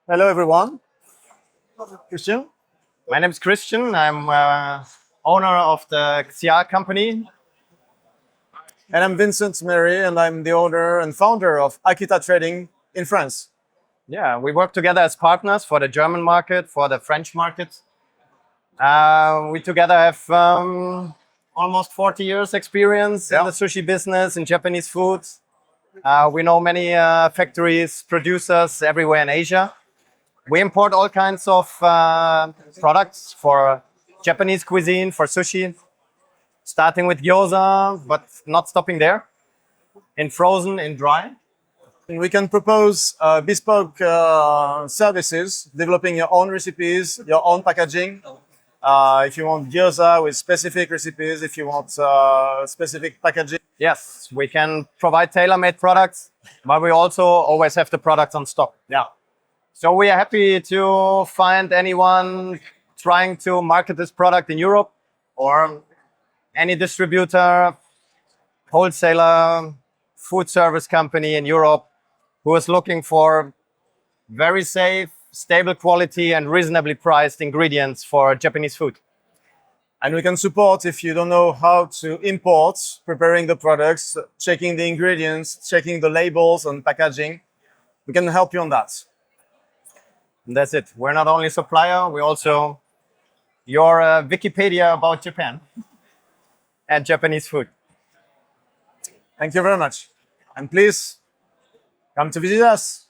Hello, everyone. Christian. My name is Christian. I'm owner of the Ksiaa company. And I'm Vincent Mary, and I'm the owner and founder of Akita Trading in France. Yeah, we work together as partners for the German market, for the French market. We together have almost 40 years experience in the sushi business, in Japanese food. We know many factories, producers everywhere in Asia. We import all kinds of products for Japanese cuisine, for sushi, starting with gyoza, but not stopping there, in frozen, in dry. And we can propose bespoke services, developing your own recipes, your own packaging. If you want gyoza with specific recipes, if you want specific packaging. Yes, we can provide tailor-made products, but we also always have the products on stock. Yeah. So we are happy to find anyone trying to market this product in Europe, or any distributor, wholesaler, food service company in Europe who is looking for very safe, stable quality and reasonably priced ingredients for Japanese food. And we can support if you don't know how to import, preparing the products, checking the ingredients, checking the labels and packaging. We can help you on that. And that's it. We're not only supplier, we also your Wikipedia about Japan and Japanese food. Thank you very much. And please come to visit us.